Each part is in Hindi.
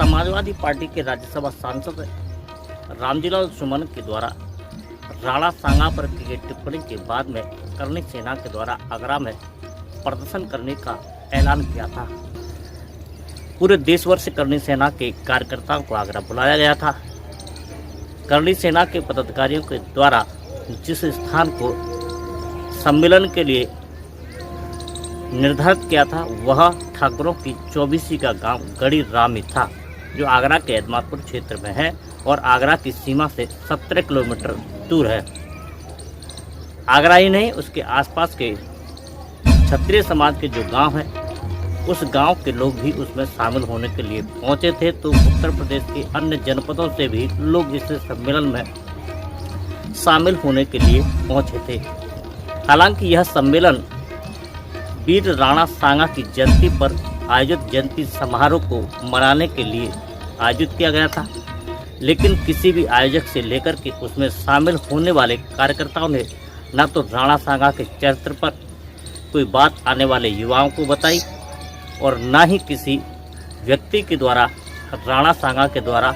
समाजवादी पार्टी के राज्यसभा सांसद रामजीलाल सुमन के द्वारा राणा सांगा पर की गई टिप्पणी के बाद में करणी सेना के द्वारा आगरा में प्रदर्शन करने का ऐलान किया था। पूरे देश भर से करणी सेना के कार्यकर्ताओं को आगरा बुलाया गया था। करणी सेना के पदाधिकारियों के द्वारा जिस स्थान को सम्मेलन के लिए निर्धारित किया था वह ठाकुरों की 24 का गांव गढ़ी रामी था, जो आगरा के एदमातपुर क्षेत्र में है और आगरा की सीमा से 17 किलोमीटर दूर है। आगरा ही नहीं, उसके आसपास के क्षत्रिय समाज के जो गांव हैं, उस गांव के लोग भी उसमें शामिल होने के लिए पहुंचे थे। तो उत्तर प्रदेश के अन्य जनपदों से भी लोग इस सम्मेलन में शामिल होने के लिए पहुंचे थे। हालांकि यह सम्मेलन वीर राणा सांगा की जयंती पर आयोजित जयंती समारोह को मनाने के लिए आयोजित किया गया था, लेकिन किसी भी आयोजक से लेकर के उसमें शामिल होने वाले कार्यकर्ताओं ने न तो राणा सांगा के चरित्र पर कोई बात आने वाले युवाओं को बताई और न ही किसी व्यक्ति के द्वारा राणा सांगा के द्वारा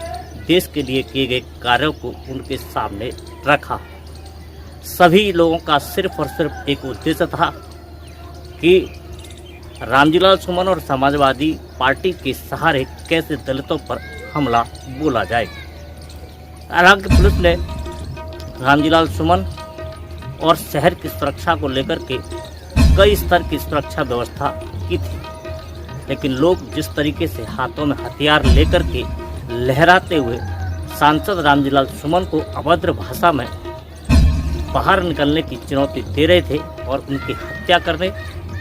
देश के लिए किए गए कार्यों को उनके सामने रखा। सभी लोगों का सिर्फ और सिर्फ एक उद्देश्य था कि रामजीलाल सुमन और समाजवादी पार्टी के सहारे कैसे दलितों पर हमला बोला जाए। हालांकि पुलिस ने रामजीलाल सुमन और शहर की सुरक्षा को लेकर के कई स्तर की सुरक्षा व्यवस्था की थी, लेकिन लोग जिस तरीके से हाथों में हथियार लेकर के लहराते हुए सांसद रामजीलाल सुमन को अभद्र भाषा में बाहर निकलने की चुनौती दे रहे थे और उनकी हत्या करने,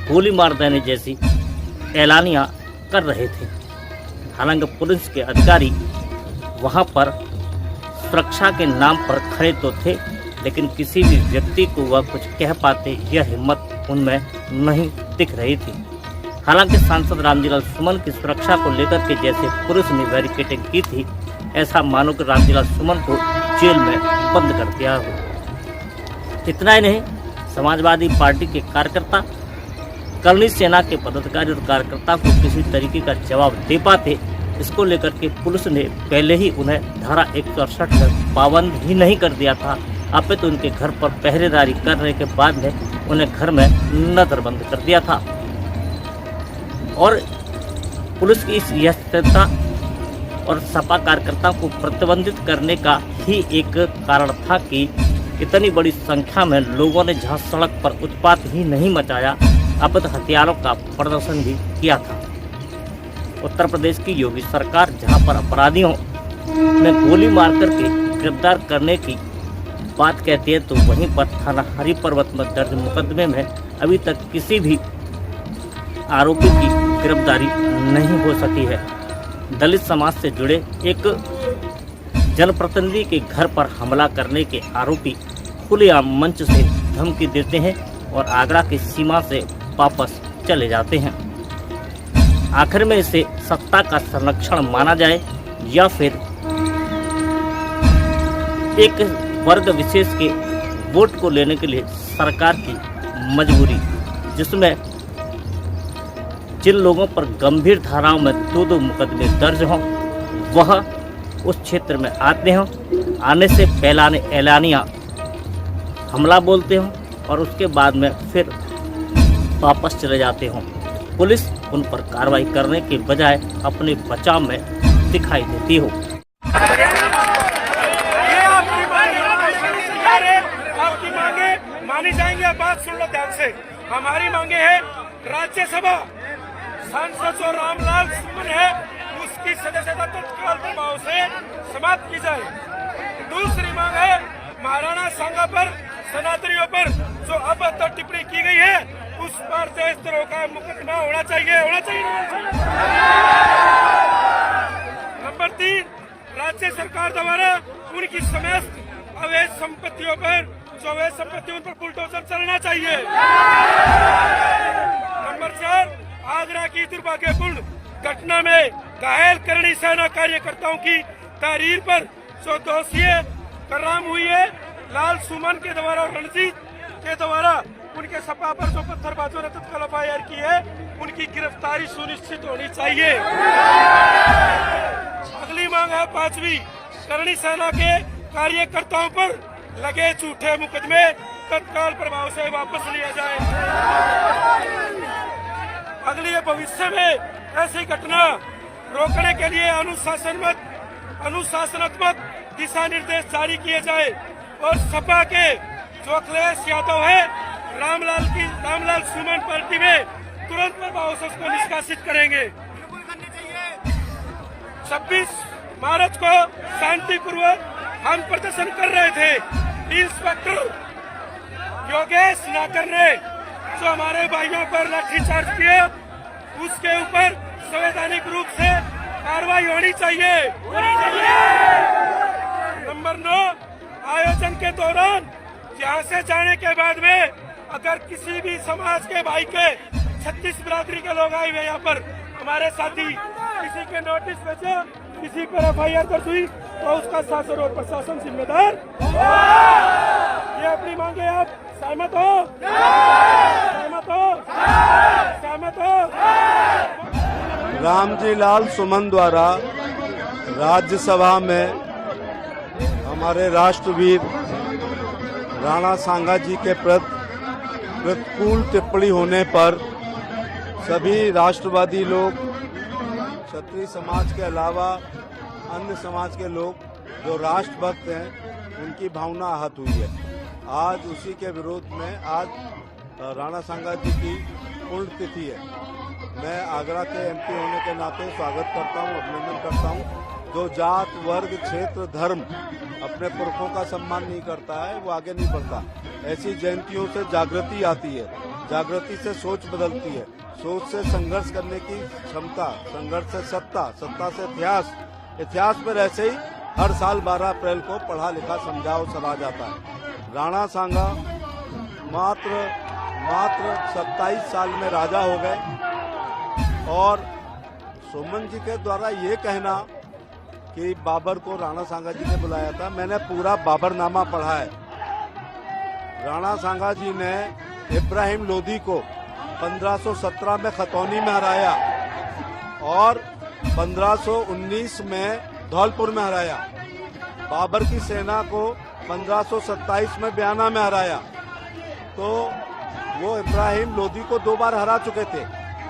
गोली मार देने जैसी ऐलानियां कर रहे थे। हालांकि पुलिस के अधिकारी वहां पर सुरक्षा के नाम पर खड़े तो थे, लेकिन किसी भी व्यक्ति को वह कुछ कह पाते यह हिम्मत उनमें नहीं दिख रही थी। हालांकि सांसद रामजीलाल सुमन की सुरक्षा को लेकर के जैसे पुलिस ने बैरिकेडिंग की थी, ऐसा मानो कि रामजीलाल सुमन को जेल में बंद कर दिया हो। इतना ही नहीं, समाजवादी पार्टी के कार्यकर्ता करणी सेना के पदाधिकारी और कार्यकर्ता को किसी तरीके का जवाब दे पाते, इसको लेकर के पुलिस ने पहले ही उन्हें धारा 168 में पाबंद ही नहीं कर दिया था। अब तो उनके घर पर पहरेदारी करने के बाद में उन्हें घर में नजरबंद कर दिया था। और पुलिस की इस स्थिरता और सपा कार्यकर्ताओं को प्रतिबंधित करने का ही एक कारण था कि इतनी बड़ी संख्या में लोगों ने जहां सड़क पर उत्पात ही नहीं मचाया, अवैध हथियारों का प्रदर्शन भी किया था। उत्तर प्रदेश की योगी सरकार जहां पर अपराधियों में गोली मार करके गिरफ्तार करने की बात कहती है, तो वहीं पर थाना हरि पर्वत में दर्ज मुकदमे में अभी तक किसी भी आरोपी की गिरफ्तारी नहीं हो सकी है। दलित समाज से जुड़े एक जनप्रतिनिधि के घर पर हमला करने के आरोपी खुलेआम मंच से धमकी देते हैं और आगरा की सीमा से वापस चले जाते हैं। आखिर में इसे सत्ता का संरक्षण माना जाए या फिर एक वर्ग विशेष के वोट को लेने के लिए सरकार की मजबूरी, जिसमें जिन लोगों पर गंभीर धाराओं में 2-2 मुकदमे दर्ज हों, वह उस क्षेत्र में आते हों, आने से पहले ऐलानिया हमला बोलते हों और उसके बाद में फिर वापस चले जाते हों। पुलिस उन पर कार्रवाई करने के बजाय अपने बचाव में दिखाई देती हो। आपकी मांगे मानी जाएंगी। आप बात सुन लो ध्यान से। हमारी मांगे है राज्यसभा सांसद जो रामलाल सुमन है उसकी सदस्यता तत्काल प्रभाव से समाप्त की जाए। दूसरी मांग है महाराणा सांगा पर, सनातनियों पर जो अब तक टिप्पणी की गई है उस पर देशद्रोह का मुकदमा होना चाहिए। नंबर 3, राज्य सरकार द्वारा उनकी समस्त अवैध संपत्तियों पर जो अवैध संपत्ति उन पर बुलडोजर चलना चाहिए। नंबर 4, आगरा की दुर्भाग्यपूर्ण घटना में घायल करणी सेना कार्यकर्ताओं की तहरीर पर जो दोषी कराम हुई है लाल सुमन के द्वारा और रणजीत के द्वारा उनके सपा पर जो पत्थरबाजों ने तत्काल फायर की है, उनकी गिरफ्तारी सुनिश्चित होनी चाहिए। 5वीं करणी सेना के कार्यकर्ताओं पर लगे झूठे मुकदमे तत्काल प्रभाव से वापस लिया जाए। अगले भविष्य में ऐसी घटना रोकने के लिए अनुशासनात्मक दिशा निर्देश जारी किए जाए और सपा के जो अखिलेश यादव है रामलाल सुमन पार्टी में तुरंत प्रभाव से उसको निष्कासित करेंगे। 26 मार्च को शांतिपूर्वक हम प्रदर्शन कर रहे थे। इंस्पेक्टर योगेश नाकर ने जो हमारे भाइयों पर लाठीचार्ज किया उसके ऊपर संवैधानिक रूप से कार्रवाई होनी चाहिए। नंबर 9, आयोजन के दौरान यहाँ से जाने के बाद में अगर किसी भी समाज के भाई के 36 बिरादरी के लोग आए हुए यहाँ पर हमारे साथी किसी के नोटिस भेजा, किसी पर FIR दर्ज हुई तो उसका शासन और प्रशासन जिम्मेदार। ये अपनी मांगे आप सहमत हो? सहमत हो? सहमत हो? रामजी लाल सुमन द्वारा राज्यसभा में हमारे राष्ट्रवीर राणा सांगा जी के प्रतिकूल टिप्पणी होने पर सभी राष्ट्रवादी लोग, क्षत्रिय समाज के अलावा अन्य समाज के लोग जो राष्ट्रभक्त हैं उनकी भावना आहत हुई है। आज उसी के विरोध में आज राणा सांगा जी की पुण्यतिथि है। मैं आगरा के MP होने के नाते स्वागत करता हूं, अभिनंदन करता हूं। जो जात, वर्ग, क्षेत्र, धर्म अपने पुरखों का सम्मान नहीं करता है वो आगे नहीं बढ़ता। ऐसी जयंतियों से जागृति आती है, जागृति से सोच बदलती है, सोच से संघर्ष करने की क्षमता, संघर्ष से सत्ता, सत्ता से इतिहास, इतिहास पर ऐसे ही हर साल 12 अप्रैल को पढ़ा लिखा समझा और सराहा जाता है। राणा सांगा मात्र 27 साल में राजा हो गए और सुमन जी के द्वारा ये कहना कि बाबर को राणा सांगा जी ने बुलाया था, मैंने पूरा बाबरनामा पढ़ा है। राणा सांगा जी ने इब्राहिम लोदी को 1517 में खतौनी में हराया और 1519 में धौलपुर में हराया। बाबर की सेना को 1527 में बयाना में हराया। तो वो इब्राहिम लोदी को 2 बार हरा चुके थे।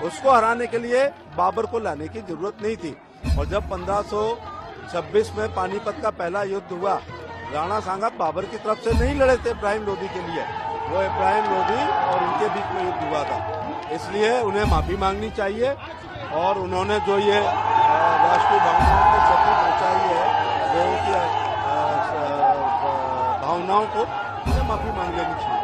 उसको हराने के लिए बाबर को लाने की जरूरत नहीं थी। और जब 1526 में पानीपत का पहला युद्ध हुआ, राणा सांगा बाबर की तरफ से नहीं लड़े थे इब्राहिम लोदी के लिए, वो इब्राहिम लोदी और उनके बीच में युद्ध हुआ था। इसलिए उन्हें माफी मांगनी चाहिए और उन्होंने जो ये राष्ट्रीय भावनाओं को क्षति पहुंचाई है, लोगों की भावनाओं को, उन्हें माफी मांग लेनी चाहिए।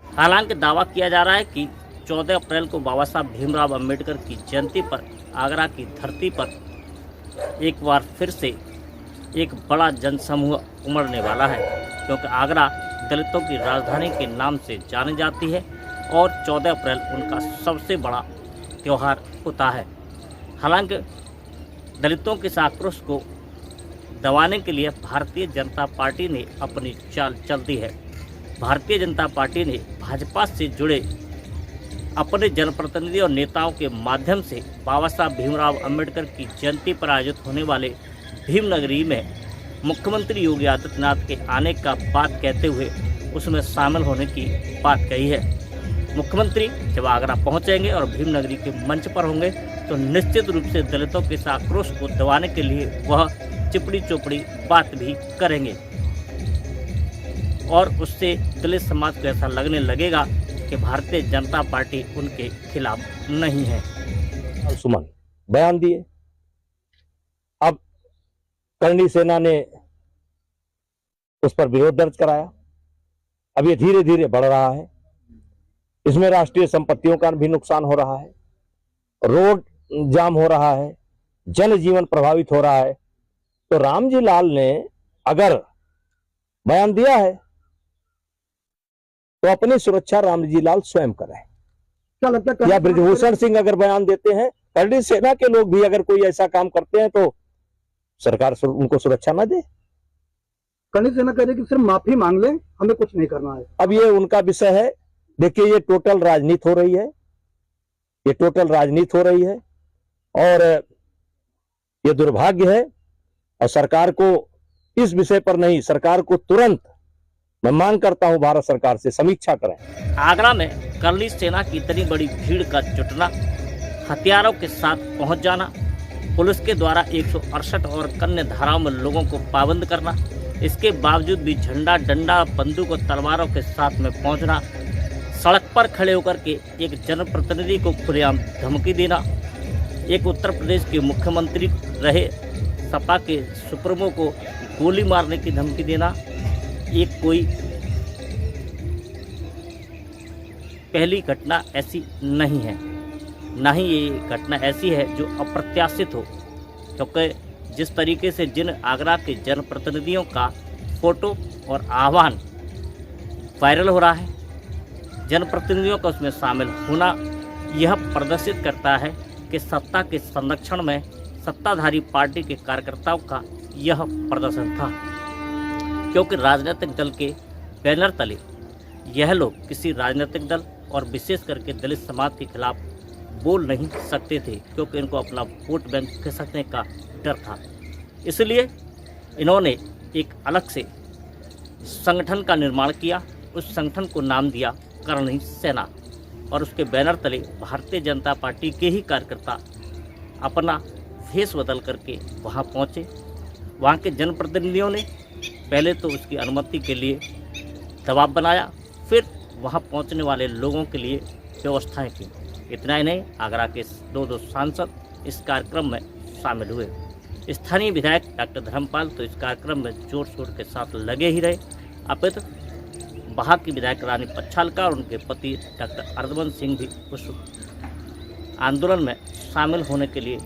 हालांकि दावा किया जा रहा है कि 14 अप्रैल को बाबा साहब भीमराव अंबेडकर की जयंती पर आगरा की धरती पर एक बार फिर से एक बड़ा जनसमूह उमड़ने वाला है, क्योंकि आगरा दलितों की राजधानी के नाम से जानी जाती है और 14 अप्रैल उनका सबसे बड़ा त्यौहार होता है। हालांकि दलितों के इस आक्रोश को दबाने के लिए भारतीय जनता पार्टी ने अपनी चाल चल दी है। भारतीय जनता पार्टी ने भाजपा से जुड़े अपने जनप्रतिनिधि और नेताओं के माध्यम से बाबा साहब भीमराव अंबेडकर की जयंती पर आयोजित होने वाले भीमनगरी में मुख्यमंत्री योगी आदित्यनाथ के आने का बात कहते हुए उसमें शामिल होने की बात कही है। मुख्यमंत्री जब आगरा पहुंचेंगे और भीमनगरी के मंच पर होंगे तो निश्चित रूप से दलितों के इस आक्रोश को दबाने के लिए वह चिपड़ी चोपड़ी बात भी करेंगे और उससे दलित समाज को ऐसा लगने लगेगा कि भारतीय जनता पार्टी उनके खिलाफ नहीं है। सुमन बयान दिए, अब करणी सेना ने उस पर विरोध दर्ज कराया। अब ये धीरे धीरे बढ़ रहा है, इसमें राष्ट्रीय संपत्तियों का भी नुकसान हो रहा है, रोड जाम हो रहा है, जनजीवन प्रभावित हो रहा है। तो रामजी लाल ने अगर बयान दिया है तो अपनी सुरक्षा रामजी लाल स्वयं करें। क्या लगता है या ब्रिजभूषण सिंह अगर बयान देते हैं, करणी सेना के लोग भी अगर कोई ऐसा काम करते हैं तो सरकार उनको सुरक्षा ना दे। करणी सेना कह रही कि सिर्फ माफी मांग ले, हमें कुछ नहीं करना है। अब ये उनका विषय है। देखिए, ये टोटल राजनीति हो रही है, ये टोटल राजनीति हो रही है और ये दुर्भाग्य है। और सरकार को इस विषय पर नहीं, सरकार को तुरंत मैं मांग करता हूं भारत सरकार से समीक्षा करें। आगरा में करणी सेना की इतनी बड़ी भीड़ का जुटना, हथियारों के साथ पहुंच जाना, पुलिस के द्वारा 168 और अन्य धाराओं में लोगों को पाबंद करना, इसके बावजूद भी झंडा, डंडा, बंदूक और तलवारों के साथ में पहुंचना, सड़क पर खड़े होकर के एक जनप्रतिनिधि को खुलेआम धमकी देना, एक उत्तर प्रदेश के मुख्यमंत्री रहे सपा के सुप्रीमो को गोली मारने की धमकी देना, एक कोई पहली घटना ऐसी नहीं है। ना ही ये घटना ऐसी है जो अप्रत्याशित हो, क्योंकि जिस तरीके से जिन आगरा के जनप्रतिनिधियों का फोटो और आह्वान वायरल हो रहा है, जनप्रतिनिधियों का उसमें शामिल होना, यह प्रदर्शित करता है कि सत्ता के संरक्षण में सत्ताधारी पार्टी के कार्यकर्ताओं का यह प्रदर्शन था। क्योंकि राजनीतिक दल के बैनर तले यह लोग किसी राजनीतिक दल और विशेष करके दलित समाज के खिलाफ बोल नहीं सकते थे, क्योंकि इनको अपना वोट बैंक खिसकने का डर था। इसलिए इन्होंने एक अलग से संगठन का निर्माण किया। उस संगठन को नाम दिया करणी सेना और उसके बैनर तले भारतीय जनता पार्टी के ही कार्यकर्ता अपना भेष बदल करके वहां पहुंचे। वहां के जनप्रतिनिधियों ने पहले तो उसकी अनुमति के लिए दबाव बनाया, फिर वहां पहुंचने वाले लोगों के लिए व्यवस्थाएं की। इतना ही नहीं, आगरा के दो सांसद इस कार्यक्रम में शामिल हुए। स्थानीय विधायक डॉक्टर धर्मपाल तो इस कार्यक्रम में जोर शोर के साथ लगे ही रहे। अपितु वहाँ की विधायक रानी पच्छालका और उनके पति डॉक्टर अर्धवन सिंह भी उस आंदोलन में शामिल होने के लिए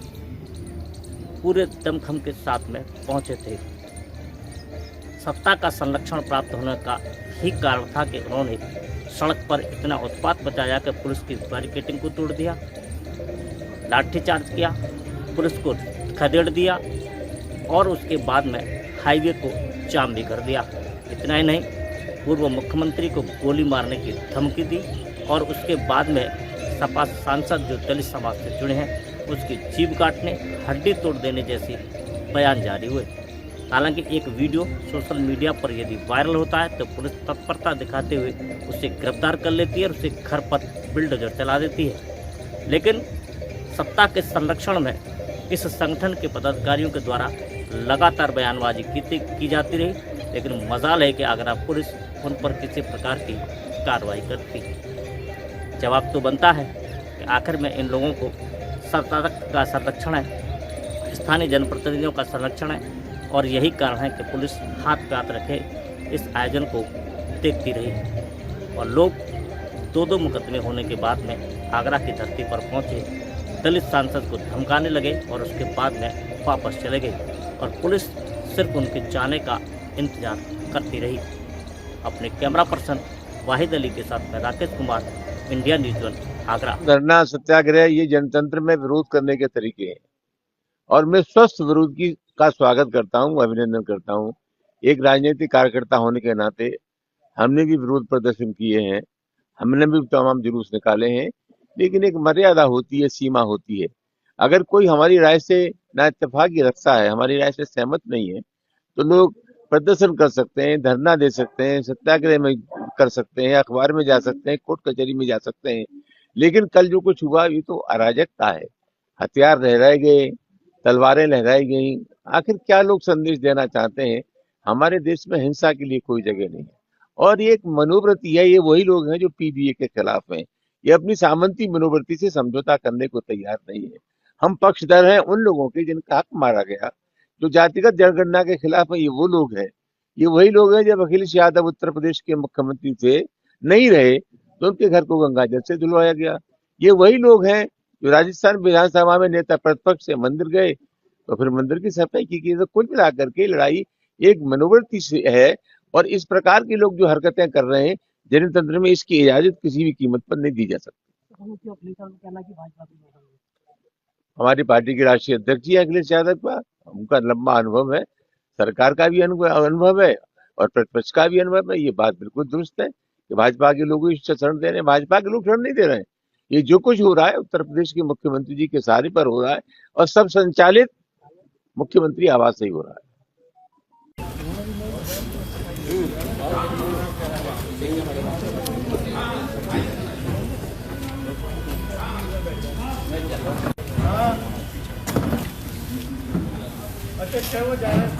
पूरे दमखम के साथ में पहुँचे थे। सत्ता का संरक्षण प्राप्त होने का ही कारण था कि उन्होंने सड़क पर इतना उत्पात मचाया कि पुलिस की बैरिकेडिंग को तोड़ दिया, लाठीचार्ज किया, पुलिस को खदेड़ दिया और उसके बाद में हाईवे को जाम भी कर दिया। इतना ही नहीं, पूर्व मुख्यमंत्री को गोली मारने की धमकी दी और उसके बाद में सपा सांसद जो दलित समाज से जुड़े हैं उसकी जीभ काटने, हड्डी तोड़ देने जैसे बयान जारी हुए। हालांकि एक वीडियो सोशल मीडिया पर यदि वायरल होता है तो पुलिस तत्परता दिखाते हुए उसे गिरफ्तार कर लेती है और उसे घर पर बुलडोजर चला देती है। लेकिन सत्ता के संरक्षण में इस संगठन के पदाधिकारियों के द्वारा लगातार बयानबाजी की जाती रही, लेकिन मजाल है कि आगरा पुलिस उन पर किसी प्रकार की कार्रवाई करती। जवाब तो बनता है कि आखिर में इन लोगों को सत्ता का संरक्षण है, स्थानीय जनप्रतिनिधियों का संरक्षण है और यही कारण है कि पुलिस हाथ पे हाथ रखे इस आयोजन को देखती रही। और लोग दो मुकदमे होने के बाद में आगरा की धरती पर पहुंचे, दलित सांसद को धमकाने लगे और उसके बाद में वापस चले गए और पुलिस सिर्फ उनके जाने का इंतजार करती रही। अपने कैमरा पर्सन वाहिद अली के साथ मैं राकेश कुमार, इंडिया न्यूज़ 1 आगरा। धरना सत्याग्रह ये जनतंत्र में विरोध करने के तरीके हैं और मैं स्वस्थ विरोध का स्वागत करता हूं, अभिनंदन करता हूं। एक राजनीतिक कार्यकर्ता होने के नाते हमने भी विरोध प्रदर्शन किए हैं, हमने भी तमाम जुलूस निकाले हैं, लेकिन एक मर्यादा होती है, सीमा होती है। अगर कोई हमारी राय से ना इत्तेफाकी रखता है, हमारी राय से सहमत नहीं है, तो लोग प्रदर्शन कर सकते हैं, धरना दे सकते हैं, सत्याग्रह में कर सकते हैं, अखबार में जा सकते हैं, कोर्ट कचहरी में जा सकते हैं। लेकिन कल जो कुछ हुआ ये तो अराजकता है। हथियार लहराए गए, तलवारें लहराई गई। आखिर क्या लोग संदेश देना चाहते हैं? हमारे देश में हिंसा के लिए कोई जगह नहीं है और ये एक मनोवृत्ति है। ये वही लोग हैं जो पीबीए के खिलाफ हैं। ये अपनी सामंती मनोवृत्ति से समझौता करने को तैयार नहीं है। हम पक्षधर हैं उन लोगों के जिनका हक मारा गया, जो जातिगत जनगणना के खिलाफ है। ये वो लोग हैं, ये वही लोग हैं। जब अखिलेश यादव उत्तर प्रदेश के मुख्यमंत्री थे, नहीं रहे, तो उनके घर को गंगाजल से धुलवाया गया। ये वही लोग हैं जो राजस्थान विधानसभा में नेता प्रतिपक्ष से मंदिर गए तो फिर मंदिर की सफाई की। तो कुल मिलाकर के लड़ाई एक मनोवृत्ति से है और इस प्रकार के लोग जो हरकतें कर रहे हैं जनतंत्र में, इसकी इजाजत किसी भी कीमत पर नहीं दी जा सकती। हमारी पार्टी के राष्ट्रीय अध्यक्ष जी अखिलेश यादव का, उनका लंबा अनुभव है, सरकार का भी अनुभव है और प्रतिपक्ष का भी अनुभव है। ये बात बिल्कुल दुरुस्त है कि भाजपा के लोग इस शरण दे रहे हैं। भाजपा के लोग शरण नहीं दे रहे हैं। ये जो कुछ हो रहा है उत्तर प्रदेश के मुख्यमंत्री जी के सहारे पर हो रहा है और सब संचालित मुख्यमंत्री आवास से ही हो रहा है। अच्छा वो जा रहे हैं